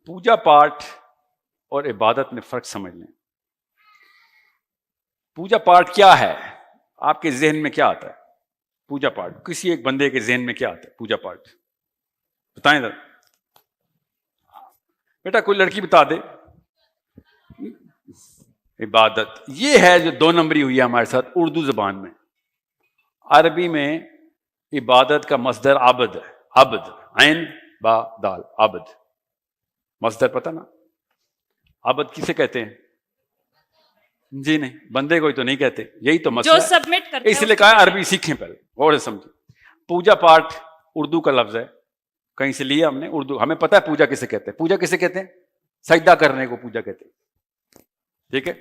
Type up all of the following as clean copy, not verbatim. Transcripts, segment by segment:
پوجا پاٹ اور عبادت میں فرق سمجھ لیں. پوجا پاٹ کیا ہے؟ آپ کے ذہن میں کیا آتا ہے پوجا پاٹ؟ کسی ایک بندے کے ذہن میں کیا آتا ہے پوجا پاٹ؟ بتائیں ذرا. بیٹا کوئی لڑکی بتا دے. عبادت یہ ہے جو 2 نمبری ہوئی ہے ہمارے ساتھ اردو زبان میں. عربی میں عبادت کا مصدر عبد ہے. عبد عین با دال عبد مصدر پتہ نا. عبد کسے کہتے ہیں؟ جی نہیں، بندے کو تو نہیں کہتے. یہی تو مسئلہ جو سبمٹ کرتا ہے. اس لیے کہا عربی سیکھیں پہلے غور سے سمجھیں. پوجا پاٹ اردو کا لفظ ہے، کہیں سے لیا ہم نے. اردو ہمیں پتہ ہے پوجا کسے کہتے ہیں. پوجا کسے کہتے ہیں؟ سجدہ کرنے کو پوجا کہتے ہیں. ٹھیک ہے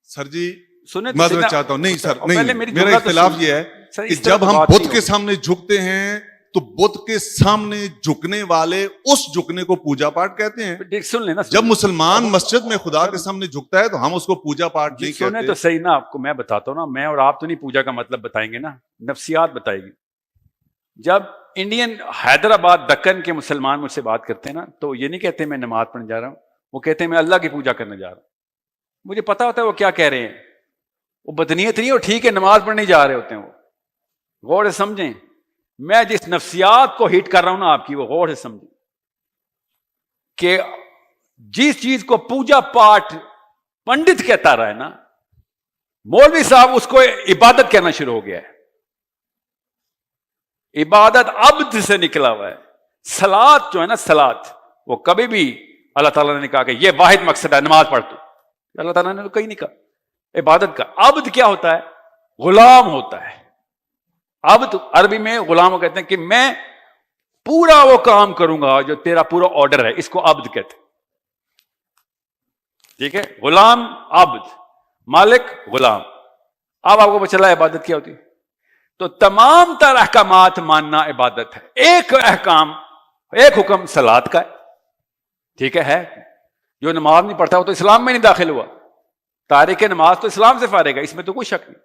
سر جی، سنیں تو معذرت سیدھا- چاہتا ہوں. نہیں سر، پہلے نہیں، میری میرا جملہ تو اختلاف سنیں. یہ ہے سر، کہ اس طرح جب تو ہم بات بت نہیں کے ہوگی. سامنے جھکتے ہیں تو بت کے سامنے جھکنے والے اس جھکنے کو پوجا پاٹ کہتے ہیں. سن لینا. جب مسلمان مسجد میں خدا کے سامنے جھکتا ہے تو ہم اس کو پوجا پاٹ نہیں سنیں کہتے. تو صحیح نا. آپ کو میں بتاتا ہوں نا، میں اور آپ تو نہیں پوجا کا مطلب بتائیں گے نا، نفسیات بتائے گی. جب انڈین حیدرآباد دکن کے مسلمان مجھ سے بات کرتے ہیں نا، تو یہ نہیں کہتے میں نماز پڑھنے جا رہا ہوں، وہ کہتے ہیں میں اللہ کی پوجا کرنے جا رہا ہوں. مجھے پتا ہوتا ہے وہ کیا کہہ رہے ہیں. وہ بدنیت نہیں، وہ ٹھیک ہے نماز پڑھنے جا رہے ہوتے ہیں. وہ غور سے سمجھیں. میں جس نفسیات کو ہٹ کر رہا ہوں نا آپ کی، وہ غور سے سمجھیں کہ جس چیز کو پوجا پاٹ پنڈت کہتا رہا ہے نا، مولوی صاحب اس کو عبادت کہنا شروع ہو گیا ہے. عبادت عبد سے نکلا ہوا ہے. صلات جو ہے نا، صلات وہ کبھی بھی اللہ تعالیٰ نے کہا کہ یہ واحد مقصد ہے نماز پڑھ تو. اللہ تعالیٰ نے تو کہیں نہیں کہا. عبادت کا عبد کیا ہوتا ہے؟ غلام ہوتا ہے. عبد عربی میں غلام کو کہتے ہیں کہ میں پورا وہ کام کروں گا جو تیرا پورا آرڈر ہے، اس کو عبد کہتے ہیں. ٹھیک ہے، غلام عبد، مالک غلام. اب آپ کو پتہ چلا عبادت کیا ہوتی ہے. تو تمام تر احکامات ماننا عبادت ہے. ایک حکم صلات کا ہے. ٹھیک ہے، جو نماز نہیں پڑھتا وہ تو اسلام میں نہیں داخل ہوا. تارک نماز تو اسلام سے فارغ ہے، اس میں تو کوئی شک نہیں.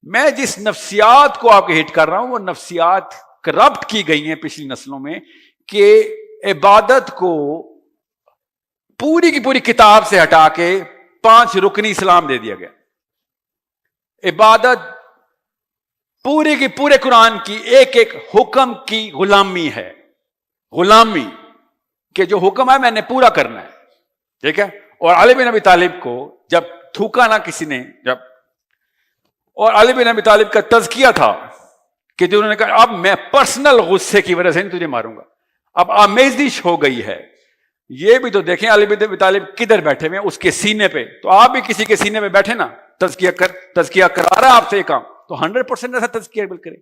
میں جس نفسیات کو آپ کے ہٹ کر رہا ہوں وہ نفسیات کرپٹ کی گئی ہیں پچھلی نسلوں میں، کہ عبادت کو پوری کی پوری کتاب سے ہٹا کے 5 رکنی اسلام دے دیا گیا. عبادت پورے کی پورے قرآن کی ایک ایک حکم کی غلامی ہے. غلامی کہ جو حکم ہے میں نے پورا کرنا ہے. ٹھیک ہے. اور علی بن ابی طالب کو جب تھوکا نہ کسی نے، اور علی بن ابی طالب کا تزکیہ تھا کہ جو انہوں نے کہا اب میں پرسنل غصے کی وجہ سے نہیں تجھے ماروں گا، اب آمیزش ہو گئی ہے. یہ بھی تو دیکھیں علی بن ابی طالب کدھر بیٹھے ہوئے ہیں، اس کے سینے پہ. تو آپ بھی کسی کے سینے پہ بیٹھے نا، تزکیہ کرا رہا ہے آپ سے یہ کام، تو 100% ایسا تزکیہ کریں.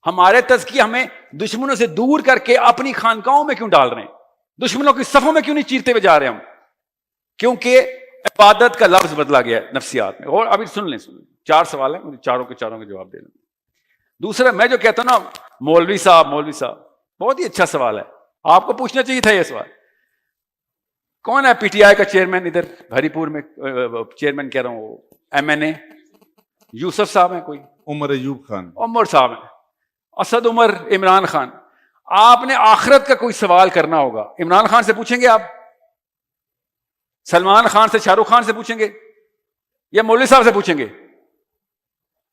ہمارے تزکیہ ہمیں دشمنوں سے دور کر کے اپنی خانقاہوں میں کیوں ڈال رہے ہیں؟ دشمنوں کی صفوں میں کیوں نہیں چیرتے ہوئے جا رہے ہم؟ کیونکہ عبادت کا لفظ بدلا گیا ہے نفسیات میں. اور ابھی سن لیں 4 سوال ہیں، مجھے چاروں کے جواب دے دیں. دوسرا میں جو کہتا ہوں نا، مولوی صاحب بہت ہی اچھا سوال ہے، آپ کو پوچھنا چاہیے تھا یہ سوال. کون ہے پی ٹی آئی کا چیئرمین ادھر ہری پور میں؟ چیئرمین کہہ رہا ہوں، MNA یوسف صاحب ہیں، کوئی عمر ایوب خان، عمر صاحب ہیں، اسد عمر، عمران خان. آپ نے آخرت کا کوئی سوال کرنا ہوگا، عمران خان سے پوچھیں گے آپ؟ سلمان خان سے، شاہ رخ خان سے پوچھیں گے؟ یا مولوی صاحب سے پوچھیں گے؟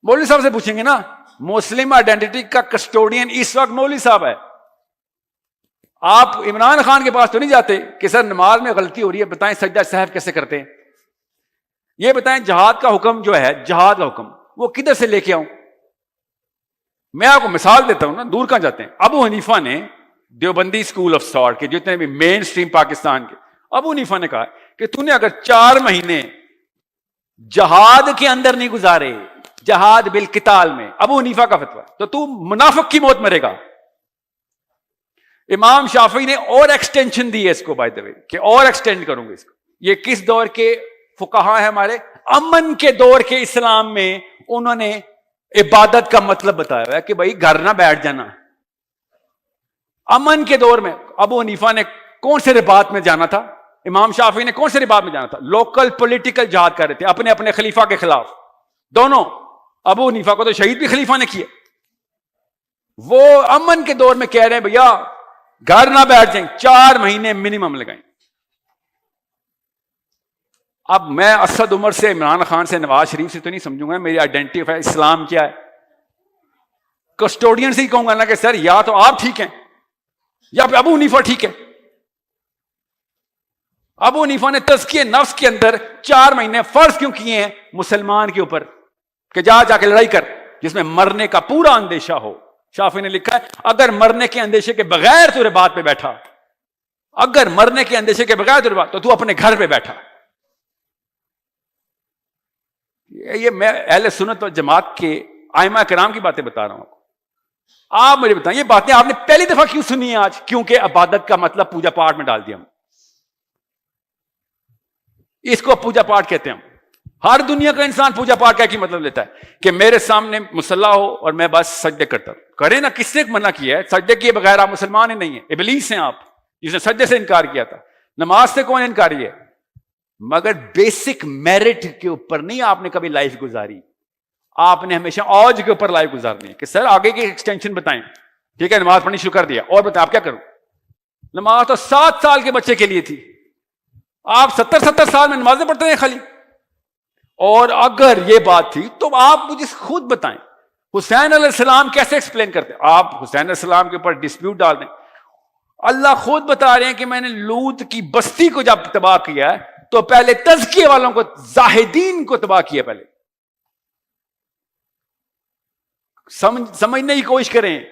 مولوی صاحب سے پوچھیں گے نا. مسلم آئیڈینٹی کا کسٹوڈین اس وقت مولوی صاحب ہے. آپ عمران خان کے پاس تو نہیں جاتے کہ سر نماز میں غلطی ہو رہی ہے، بتائیں سجدہ صحو کیسے کرتے ہیں، یہ بتائیں جہاد کا حکم جو ہے، جہاد کا حکم وہ کدھر سے لے کے آؤں؟ میں آپ کو مثال دیتا ہوں نا، دور کہاں جاتے ہیں. ابو حنیفہ نے دیوبندی اسکول آف تھاٹ کے جتنے بھی مین سٹریم پاکستان کے، ابو حنیفہ نے کہا کہ تو نے اگر 4 مہینے جہاد کے اندر نہیں گزارے، جہاد بالقتال میں، ابو حنیفہ کا فتویٰ، تو منافق کی موت مرے گا. امام شافعی نے اور ایکسٹینشن دی ہے اس کو، بائی دا وے، کہ اور ایکسٹینڈ کروں گے اس کو. یہ کس دور کے فقہا ہیں ہمارے؟ امن کے دور کے اسلام میں انہوں نے عبادت کا مطلب بتایا ہوا ہے کہ بھائی گھر نہ بیٹھ جانا. امن کے دور میں ابو حنیفہ نے کون سے رباط میں جانا تھا، امام شافعی نے کون سے رباط میں جانا تھا؟ لوکل پولیٹیکل جہاد کر رہے تھے اپنے اپنے خلیفہ کے خلاف. دونوں، ابو حنیفہ کو تو شہید بھی خلیفہ نے کیا. وہ امن کے دور میں کہہ رہے ہیں بھیا گھر نہ بیٹھ جائیں، 4 مہینے منیمم لگائیں. اب میں اسد عمر سے، عمران خان سے، نواز شریف سے تو نہیں سمجھوں گا میری آئیڈینٹی اسلام کیا ہے. کسٹوڈین سے ہی کہوں گا نا کہ سر یا تو آپ ٹھیک ہیں یا پھر ابو حنیفہ ٹھیک ہے. ابو حنیفہ نے تزکیہ نفس کے اندر 4 مہینے فرض کیوں کیے ہیں مسلمان کے اوپر کہ جا کے لڑائی کر جس میں مرنے کا پورا اندیشہ ہو. شافعی نے لکھا ہے اگر مرنے کے اندیشے کے بغیر تو رباط پہ بیٹھا، اگر مرنے کے اندیشے کے بغیر تو رباط، تو اپنے گھر پہ بیٹھا. یہ میں اہل سنت و جماعت کے ائمہ کرام کی باتیں بتا رہا ہوں. آپ مجھے بتائیں یہ باتیں آپ نے پہلی دفعہ کیوں سنی ہیں آج؟ کیونکہ عبادت کا مطلب پوجا پاٹ میں ڈال دیا ہم. اس کو پوجا پاٹ کہتے ہیں. ہر دنیا کا انسان پوجا پاٹ کا کی مطلب لیتا ہے کہ میرے سامنے مصلی ہو اور میں بس سجدے کرتا ہوں. کرے نا، کس نے منع کیا ہے؟ سجدے کیے بغیر آپ مسلمان ہی نہیں ہیں، ابلیس ہیں آپ جس نے سجدے سے انکار کیا تھا. نماز سے کون انکاری ہے؟ مگر بیسک میرٹ کے اوپر نہیں آپ نے کبھی لائف گزاری. آپ نے ہمیشہ اوج کے اوپر لائف گزارنی ہے کہ سر آگے کی ایکسٹینشن بتائیں. ٹھیک ہے، نماز پڑھنی شروع کر دیا، اور بتائیں آپ کیا کروں؟ نماز تو 7 سال کے بچے کے لیے تھی، آپ 70 سال میں نمازیں پڑھتے ہیں خالی. اور اگر یہ بات تھی تو آپ مجھے خود بتائیں حسین علیہ السلام کیسے ایکسپلین کرتے؟ آپ حسین علیہ السلام کے اوپر ڈسپیوٹ ڈال دیں. اللہ خود بتا رہے ہیں کہ میں نے لوط کی بستی کو جب تباہ کیا ہے تو پہلے تزکیے والوں کو، زاہدین کو تباہ کیا. پہلے سمجھنے کی کوشش کریں.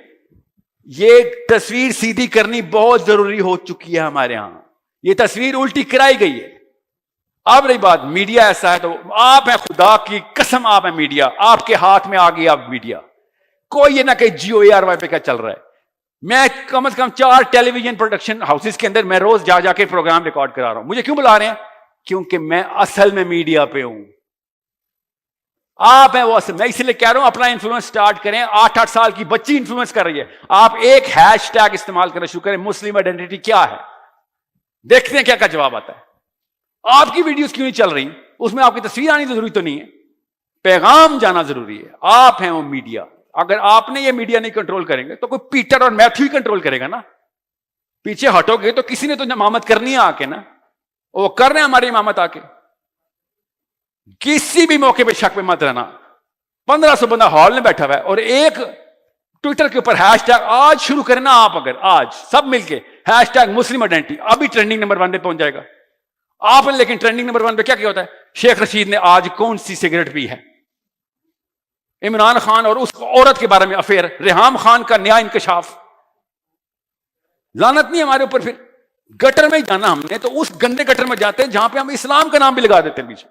یہ تصویر سیدھی کرنی بہت ضروری ہو چکی ہے ہمارے ہاں. یہ تصویر الٹی کرائی گئی ہے. اب رہی بات میڈیا ایسا ہے تو آپ ہیں، خدا کی قسم آپ ہیں میڈیا، آپ کے ہاتھ میں آ گئی آپ میڈیا. کوئی یہ نہ کہ GOARY پہ کیا چل رہا ہے. میں کم از کم 4 ٹیلی ویژن پروڈکشن ہاؤسز کے اندر میں روز جا کے پروگرام ریکارڈ کرا رہا ہوں. مجھے کیوں بلا رہے ہیں؟ کیونکہ میں اصل میں میڈیا پہ ہوں. آپ ہیں وہ اصل. میں اس لیے کہہ رہا ہوں اپنا انفلوئنس سٹارٹ کریں. 8 سال کی بچی انفلوئنس کر رہی ہے. آپ ایک ہیش ٹیگ استعمال کرنا شروع کریں، مسلم آئیڈینٹی کیا ہے. دیکھتے ہیں کیا جواب آتا ہے. آپ کی ویڈیوز کیوں نہیں چل رہی؟ اس میں آپ کی تصویر آنی ضروری تو نہیں ہے، پیغام جانا ضروری ہے. آپ ہیں وہ میڈیا. اگر آپ نے یہ میڈیا نہیں کنٹرول کریں گے تو کوئی پیٹر اور میتھو ہی کنٹرول کرے گا نا. پیچھے ہٹو گے تو کسی نے تو امامت کرنی ہے آ کے نا. وہ کر رہے ہیں ہماری امامت آ کے. کسی بھی موقع پہ شک پہ مت رہنا. 1500 بندہ ہال میں بیٹھا ہوا ہے اور ایک ٹویٹر کے اوپر ہیش ٹیگ آج شروع کریں نا آپ، اگر آج سب مل کے ہیش ٹیگ مسلم آئیڈینٹی، ابھی ٹرینڈنگ نمبر 1 پہ پہنچ جائے گا. آپ نے لیکن ٹرینڈنگ نمبر 1 پہ کیا ہوتا ہے؟ شیخ رشید نے آج کون سی سگریٹ پی ہے، عمران خان اور اس عورت کے بارے میں افیئر، ریحام خان کا نیا انکشاف. لعنت نہیں ہمارے اوپر. پھر گٹر میں جانا ہم نے تو اس گندے گٹر میں جاتے ہیں جہاں پہ ہم اسلام کا نام بھی لگا دیتے ہیں پیچھے.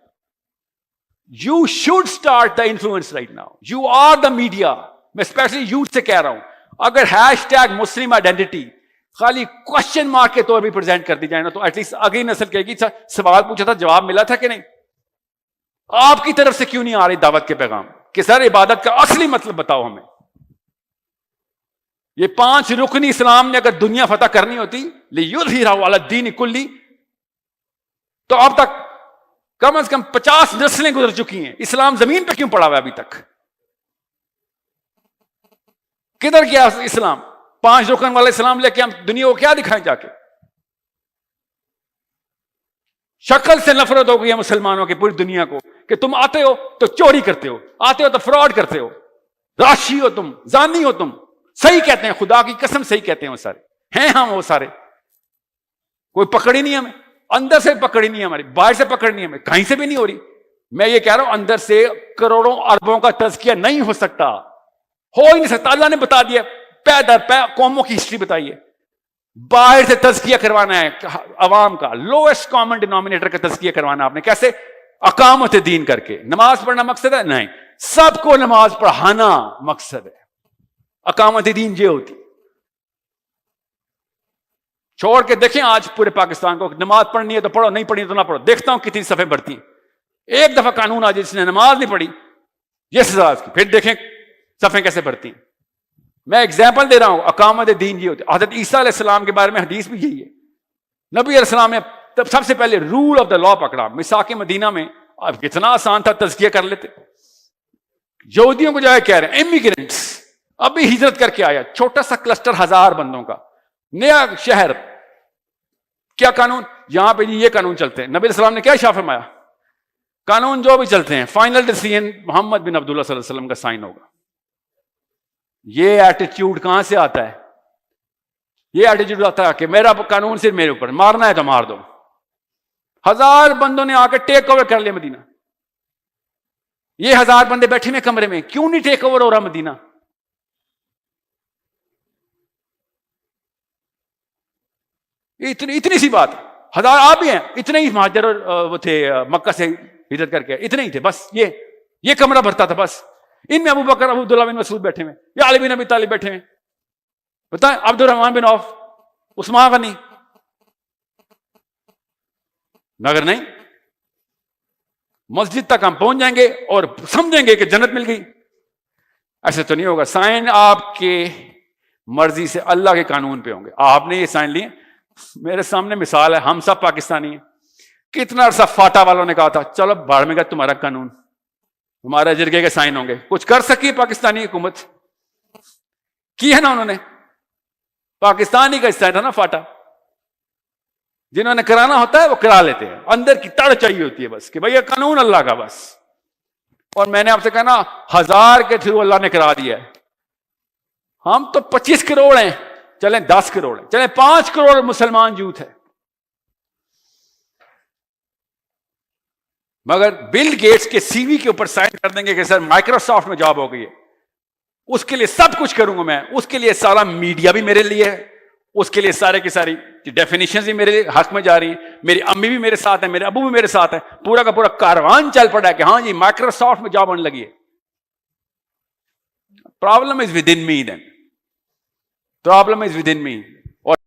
You should start the influence right now. You are the media. میں اسپیشلی یوتھ سے کہہ رہا ہوں اگر ہیش ٹیگ مسلم آئیڈینٹی خالی کوشچن مارک کے طور پہ پریزنٹ کر دی جائے نا تو ایٹ لیسٹ اگلی نسل کہے گی سوال پوچھا تھا جواب ملا تھا کہ نہیں. آپ کی طرف سے کیوں نہیں آ رہی دعوت کے پیغام کہ سر عبادت کا اصلی مطلب بتاؤ ہمیں. یہ 5 رکنی اسلام نے اگر دنیا فتح کرنی ہوتی لِيُظْهِرَهُ عَلَى الدِّينِ كُلِّهِ تو اب تک کم از کم 50 نسلیں گزر چکی ہیں. اسلام زمین پہ کیوں پڑا ہوا ہے ابھی تک؟ کدھر گیا اسلام؟ 5 رکن والا اسلام لے کے ہم دنیا کو کیا دکھائیں جا کے؟ شکل سے نفرت ہو گئی ہے مسلمانوں کی پوری دنیا کو کہ تم آتے ہو تو چوری کرتے ہو، آتے ہو تو فراڈ کرتے ہو، راشی ہو تم، زانی ہو تم. صحیح کہتے ہیں، خدا کی قسم صحیح کہتے ہیں وہ سارے ہیں. ہم وہ سارے کوئی پکڑی نہیں ہمیں، اندر سے پکڑی نہیں ہماری، باہر سے پکڑ نہیں ہمیں، کہیں سے بھی نہیں ہو رہی. میں یہ کہہ رہا ہوں اندر سے کروڑوں اربوں کا تزکیہ نہیں ہو سکتا، ہو ہی نہیں سکتا. اللہ نے بتا دیا پے در پے قوموں کی ہسٹری بتائیے. باہر سے تزکیہ کروانا ہے عوام کا، لوئسٹ کامن ڈینومینیٹر کا تزکیہ کروانا آپ نے. کیسے؟ اقامت دین کر کے. نماز پڑھنا مقصد ہے؟ نہیں. سب کو نماز پڑھانا مقصد ہے. اقامت دین یہ ہوتی. چھوڑ کے دیکھیں آج پورے پاکستان کو، نماز پڑھنی ہے تو پڑھو، نہیں پڑھنی ہے تو نہ پڑھو. دیکھتا ہوں کتنی صفحیں بڑھتی ہیں. ایک دفعہ قانون آ جائے جس نے نماز نہیں پڑھی یہ سزا اس کی، پھر دیکھیں صفحیں کیسے بڑھتی ہیں. میں اگزامپل دے رہا ہوں. اقامت دین یہ ہوتی. حضرت عیسیٰ علیہ السلام کے بارے میں حدیث بھی یہی ہے. نبی علیہ السلام نے سب سے پہلے رول آف دا لا پکڑا. میثاق مدینہ میں اب کتنا آسان تھا، تزکیہ کر لیتے. یہودیوں کو جو ہے کہہ رہے ہیں امیگرینٹس، ابھی ہجرت کر کے آیا، چھوٹا سا کلسٹر 1000 بندوں کا، نیا شہر. کیا قانون؟ یہاں پہ یہ قانون چلتے ہیں. نبی علیہ السلام نے کیا ارشاد فرمایا؟ قانون جو بھی چلتے ہیں فائنل ڈیسیژن محمد بن عبداللہ صلی اللہ علیہ وسلم کا سائن ہوگا. یہ ایٹیٹیوڈ کہاں سے آتا ہے؟ یہ ایٹیٹیوڈ آتا ہے کہ میرا قانون صرف میرے اوپر، مارنا ہے تو مار دو. 1000 بندوں نے آ کے ٹیک اوور کر لیا مدینہ. یہ 1000 بندے بیٹھے ہوئے کمرے میں، کیوں نہیں ٹیک اوور ہو رہا مدینہ؟ اتنی سی بات. 1000 آپ بھی ہیں، اتنے ہی مہاجر وہ تھے مکہ سے ہجرت کر کے، اتنے ہی تھے بس. یہ کمرہ بھرتا تھا بس. ان میں ابو بکر، ابو عبداللہ بن مسعود بیٹھے ہوئے، یا علی بن ابی طالب بیٹھے ہوئے، بتائیں عبد الرحمن بن عوف، عثمان غنی. مگر نہیں، مسجد تک ہم پہنچ جائیں گے اور سمجھیں گے کہ جنت مل گئی. ایسے تو نہیں ہوگا. سائن آپ کے مرضی سے اللہ کے قانون پہ ہوں گے. آپ نے یہ سائن لیے. میرے سامنے مثال ہے، ہم سب پاکستانی ہیں. کتنا عرصہ فاٹا والوں نے کہا تھا چلو بھاڑ میں گیا تمہارا قانون، ہمارے جرگے کے سائن ہوں گے. کچھ کر سکی پاکستانی حکومت؟ کی ہے نا انہوں نے. پاکستانی کا حصہ تھا نا فاٹا. جنہوں نے کرانا ہوتا ہے وہ کرا لیتے ہیں، اندر کی تڑ چاہیے ہوتی ہے بس کہ بھئی یہ قانون اللہ کا بس. اور میں نے آپ سے کہا نا 1000 کے تھرو اللہ نے کرا دیا ہے. ہم تو 25 کروڑ ہیں، چلیں 10 کروڑ ہیں، چلیں 5 کروڑ مسلمان یوتھ ہے. مگر بل گیٹس کے سی وی کے اوپر سائن کر دیں گے کہ سر مائکروسافٹ میں جاب ہو گئی ہے، اس کے لیے سب کچھ کروں گا میں، اس کے لیے سارا میڈیا بھی میرے لیے ہے، اس کے لیے سارے کی ساری ڈیفینیشنز بھی میرے حق میں جا رہی ہیں، میری امی بھی میرے ساتھ ہیں، میرے ابو بھی میرے ساتھ ہیں، پورا کا پورا کاروان چل پڑا ہے کہ ہاں جی مائکروسافٹ میں جاب ہونے لگی ہے. Problem is within me. Then problem is within me.